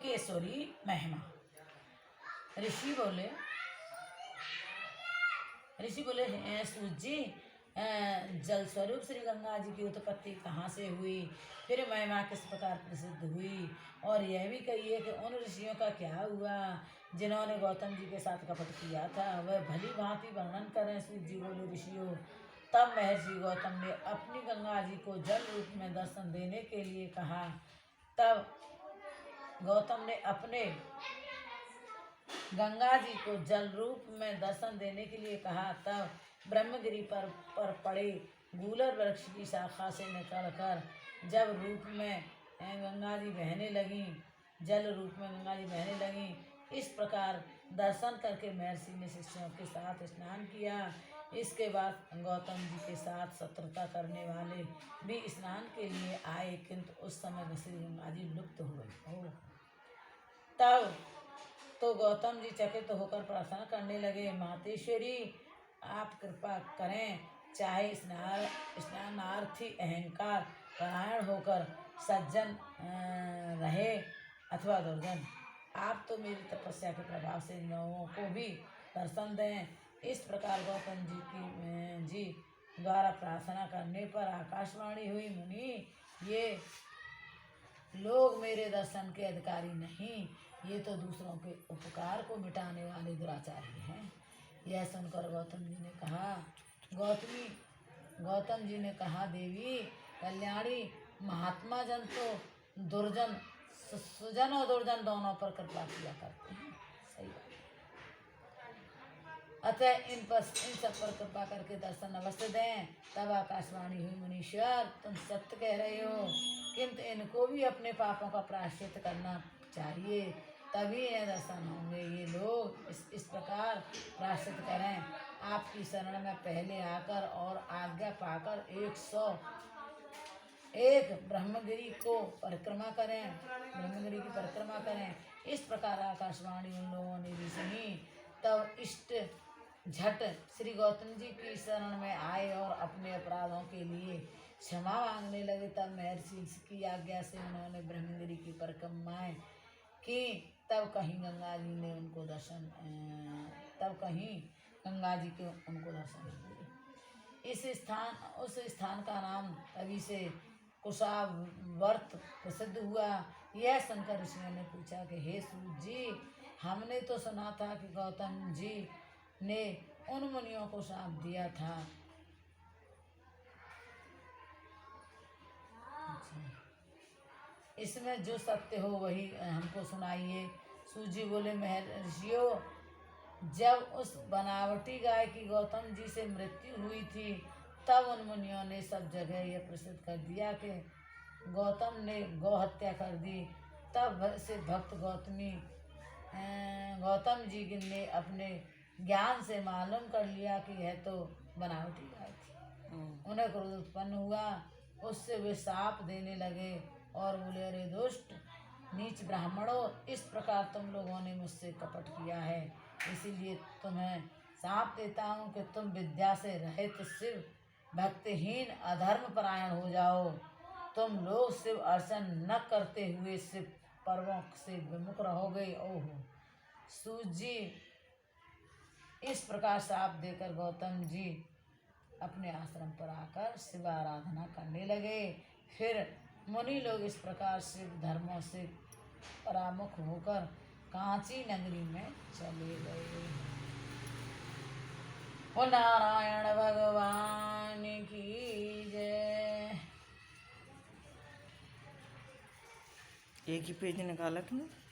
केसरी महिमा। ऋषि बोले हैं सूत जी, जल स्वरूप श्री गंगा जी की उत्पत्ति कहाँ से हुई, फिर महिमा किस प्रकार प्रसिद्ध हुई, और यह भी कहिए कि उन ऋषियों का क्या हुआ जिन्होंने गौतम जी के साथ कपट किया था, वह भली भांति वर्णन करें। सूत जी बोले ऋषियों, तब महर्षि गौतम ने अपनी गंगा जी को जल रूप में दर्शन देने के लिए कहा। तब गौतम ने अपने गंगा जी को जल रूप में दर्शन देने के लिए कहा। तब ब्रह्मगिरि पर पड़े गूलर वृक्ष की शाखा से निकलकर जब रूप में गंगा जी बहने लगी, जल रूप में गंगा जी बहने लगी, इस प्रकार दर्शन करके महर्षि ने शिष्यों के साथ स्नान किया। इसके बाद गौतम जी के साथ शत्रुता करने वाले भी स्नान के लिए आए, किंतु उस समय श्री गंगा जी लुप्त हो गई। तब तो गौतम जी चकित होकर प्रार्थना करने लगे, मातेश्वरी आप कृपा करें, चाहे स्नानार्थी अहंकार परायण होकर सज्जन रहे अथवा दुर्जन, आप तो मेरी तपस्या के प्रभाव से लोगों को भी दर्शन दें। इस प्रकार गौतम जी द्वारा प्रार्थना करने पर आकाशवाणी हुई, मुनि ये लोग मेरे दर्शन के अधिकारी नहीं, ये तो दूसरों के उपकार को मिटाने वाले दुराचारी हैं। यह सुनकर गौतम जी ने कहा, देवी कल्याणी, महात्मा जन तो दुर्जन, सुजन और दुर्जन दोनों पर कृपा किया करते हैं। सही बात। अतः इन सब पर कृपा करके दर्शन अवश्य दें। तब आकाशवाणी हुई, मुनीश्वर तुम सत्य कह रहे हो, किंतु इनको भी अपने पापों का प्रायश्चित करना चाहिए, तभी इन्हें दर्शन होंगे। ये लोग इस प्रकार प्रायश्चित करें, आपकी शरण में पहले आकर और आज्ञा पाकर 101 ब्रह्मगिरि की परिक्रमा करें। इस प्रकार आकाशवाणी उन लोगों ने भी सुनी। तब इष्ट झट श्री गौतम जी की शरण में आए और अपने अपराधों के लिए क्षमा मांगने लगे। तब महर्षि की आज्ञा से उन्होंने ब्रह्मगिरि की परिक्रमाएं की। तब कहीं गंगा जी के उनको दर्शन दिए। उस स्थान का नाम तभी से कुशावर्त प्रसिद्ध हुआ। यह सुनकर ऋषियों ने पूछा कि हे सूत जी, हमने तो सुना था कि गौतम जी ने उन मुनियों को श्राप दिया था। इसमें जो सत्य हो वही हमको सुनाइए। सूत जी बोले, महर्षियों, जब उस बनावटी गाय की गौतम जी से मृत्यु हुई थी, तब उन मुनियों ने सब जगह यह प्रसिद्ध कर दिया कि गौतम ने गौ हत्या कर दी। तब से भक्त गौतम जी ने अपने ज्ञान से मालूम कर लिया कि यह तो बनावटी गाय थी। उन्हें क्रोध उत्पन्न हुआ, उससे वे शाप देने लगे और बोले, अरे दुष्ट नीच ब्राह्मणों, इस प्रकार तुम लोगों ने मुझसे कपट किया है, इसीलिए तुम्हें शाप देता हूँ कि तुम विद्या से रहित शिव भक्तिहीन अधर्म परायण हो जाओ। तुम लोग शिव अर्चन न करते हुए शिव पर्वों से विमुख रहोगे। ओहो। सूत जी इस प्रकार शाप देकर गौतम जी अपने आश्रम पर आकर शिव आराधना करने लगे। फिर मुनि लोग इस प्रकार शिव धर्मों से परामुख होकर कांची नगरी में चले गए। ओ नारायण भगवान की जय। एक ही पेज निकाला तुमने?